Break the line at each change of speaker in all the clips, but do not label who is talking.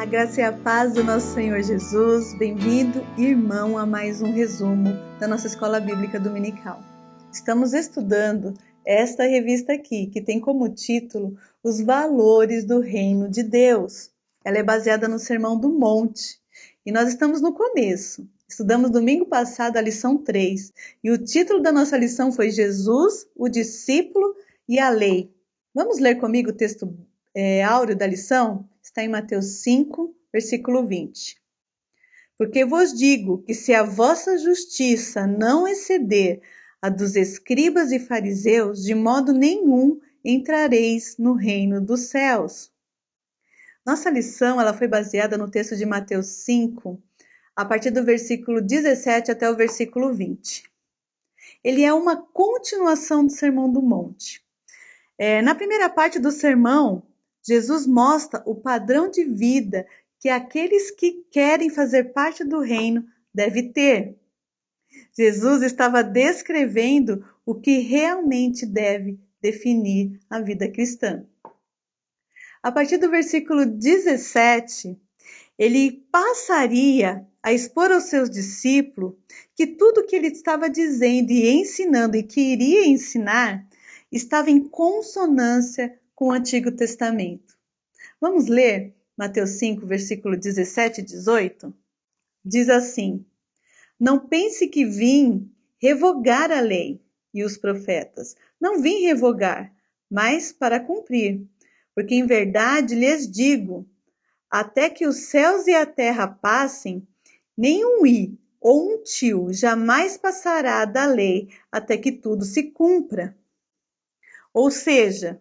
A graça e a paz do nosso Senhor Jesus. Bem-vindo, irmão, a mais um resumo da nossa Escola Bíblica Dominical. Estamos estudando esta revista aqui, que tem como título Os Valores do Reino de Deus. Ela é baseada no Sermão do Monte e nós estamos no começo. Estudamos domingo passado a lição 3 e o título da nossa lição foi Jesus, o discípulo e a lei. Vamos ler comigo o texto áureo da lição? Está em Mateus 5, versículo 20. Porque vos digo que se a vossa justiça não exceder a dos escribas e fariseus, de modo nenhum entrareis no reino dos céus. Nossa lição ela foi baseada no texto de Mateus 5, a partir do versículo 17 até o versículo 20. Ele é uma continuação do Sermão do Monte. Na primeira parte do sermão, Jesus mostra o padrão de vida que aqueles que querem fazer parte do reino devem ter. Jesus estava descrevendo o que realmente deve definir a vida cristã. A partir do versículo 17, ele passaria a expor aos seus discípulos que tudo que ele estava dizendo e ensinando e que iria ensinar estava em consonância com o Antigo Testamento. Vamos ler Mateus 5, versículo 17 e 18? Diz assim: Não pense que vim revogar a lei e os profetas. Não vim revogar, mas para cumprir. Porque em verdade lhes digo, até que os céus e a terra passem, nenhum i ou um tio jamais passará da lei até que tudo se cumpra. Ou seja,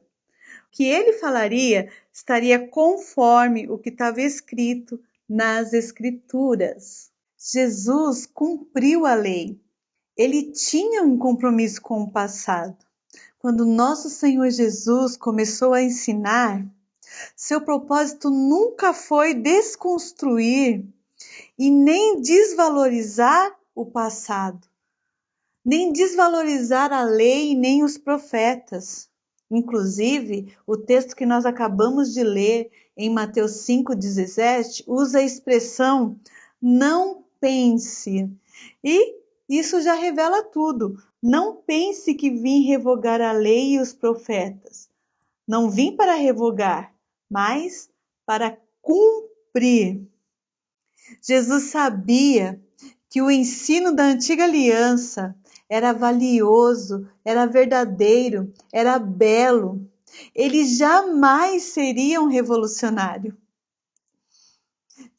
o que ele falaria estaria conforme o que estava escrito nas Escrituras. Jesus cumpriu a lei. Ele tinha um compromisso com o passado. Quando nosso Senhor Jesus começou a ensinar, seu propósito nunca foi desconstruir e nem desvalorizar o passado, nem desvalorizar a lei nem os profetas. Inclusive, o texto que nós acabamos de ler em Mateus 5,17 usa a expressão não pense. E isso já revela tudo. Não pense que vim revogar a lei e os profetas. Não vim para revogar, mas para cumprir. Jesus sabia que o ensino da antiga aliança era valioso, era verdadeiro, era belo. Ele jamais seria um revolucionário.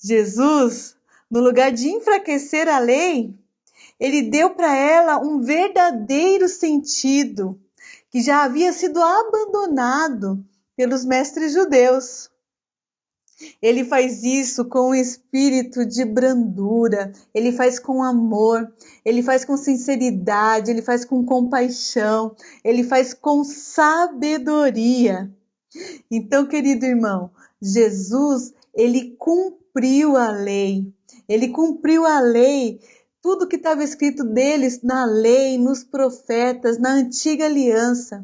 Jesus, no lugar de enfraquecer a lei, ele deu para ela um verdadeiro sentido que já havia sido abandonado pelos mestres judeus. Ele faz isso com um espírito de brandura, ele faz com amor, ele faz com sinceridade, ele faz com compaixão, ele faz com sabedoria. Então, querido irmão, Jesus, ele cumpriu a lei. Ele cumpriu a lei, tudo que estava escrito deles na lei, nos profetas, na antiga aliança.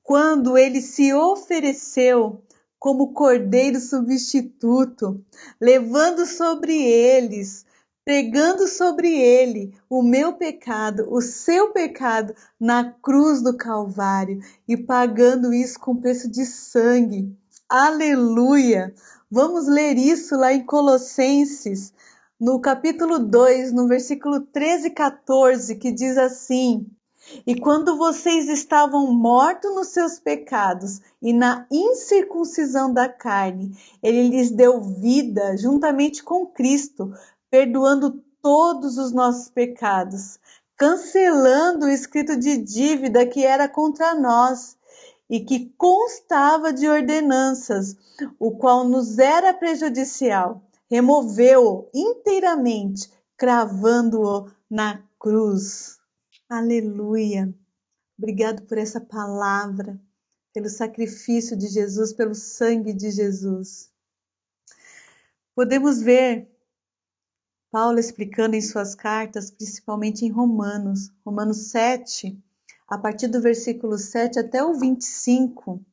Quando ele se ofereceu como cordeiro substituto, levando sobre eles, pregando sobre ele o meu pecado, o seu pecado na cruz do Calvário e pagando isso com preço de sangue. Aleluia! Vamos ler isso lá em Colossenses, no capítulo 2, no versículo 13 e 14, que diz assim: E quando vocês estavam mortos nos seus pecados e na incircuncisão da carne, ele lhes deu vida juntamente com Cristo, perdoando todos os nossos pecados, cancelando o escrito de dívida que era contra nós e que constava de ordenanças, o qual nos era prejudicial. Removeu-o inteiramente, cravando-o na cruz. Aleluia! Obrigado por essa palavra, pelo sacrifício de Jesus, pelo sangue de Jesus. Podemos ver Paulo explicando em suas cartas, principalmente em Romanos 7, a partir do versículo 7 até o 25,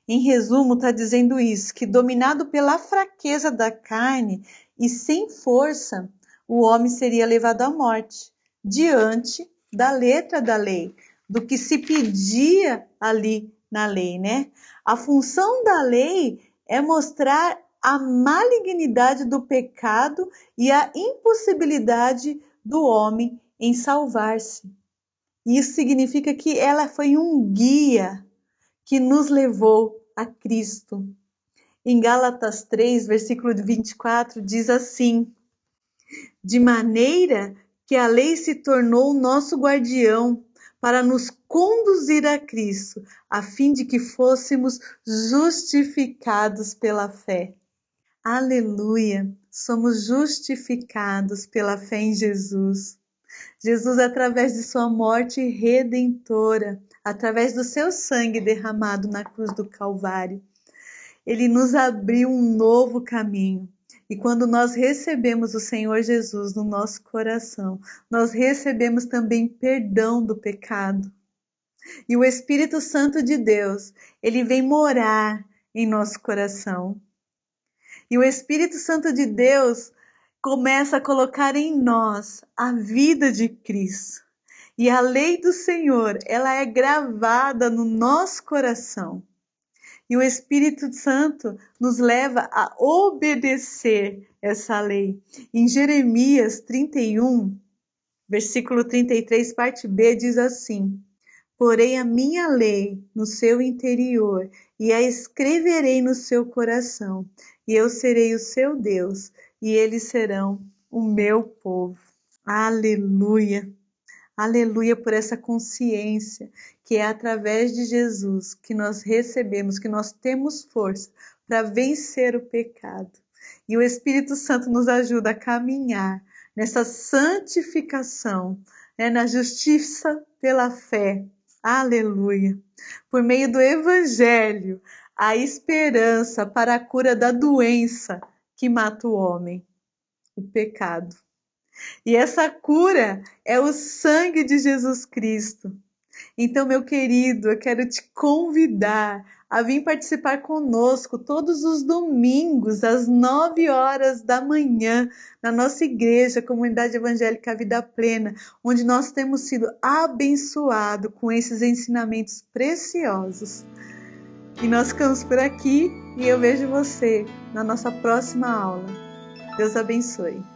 Em resumo, está dizendo isso, que dominado pela fraqueza da carne e sem força, o homem seria levado à morte, diante da letra da lei, do que se pedia ali na lei, né? A função da lei é mostrar a malignidade do pecado e a impossibilidade do homem em salvar-se. Isso significa que ela foi um guia que nos levou a Cristo. Em Gálatas 3, versículo 24, diz assim: de maneira que a lei se tornou nosso guardião para nos conduzir a Cristo, a fim de que fôssemos justificados pela fé. Aleluia! Somos justificados pela fé em Jesus. Jesus, através de sua morte redentora, através do seu sangue derramado na cruz do Calvário, ele nos abriu um novo caminho. E quando nós recebemos o Senhor Jesus no nosso coração, nós recebemos também perdão do pecado. E o Espírito Santo de Deus, ele vem morar em nosso coração. E o Espírito Santo de Deus começa a colocar em nós a vida de Cristo. E a lei do Senhor, ela é gravada no nosso coração. E o Espírito Santo nos leva a obedecer essa lei. Em Jeremias 31, versículo 33, parte B, diz assim: porei a minha lei no seu interior e a escreverei no seu coração, e eu serei o seu Deus, e eles serão o meu povo. Aleluia! Aleluia por essa consciência que é através de Jesus que nós recebemos, que nós temos força para vencer o pecado. E o Espírito Santo nos ajuda a caminhar nessa santificação, na justiça pela fé. Aleluia! Por meio do Evangelho, a esperança para a cura da doença que mata o homem, o pecado. E essa cura é o sangue de Jesus Cristo. Então, meu querido, eu quero te convidar a vir participar conosco todos os domingos, às 9 horas da manhã, na nossa igreja, Comunidade Evangélica Vida Plena, onde nós temos sido abençoados com esses ensinamentos preciosos. E nós ficamos por aqui e eu vejo você na nossa próxima aula. Deus abençoe.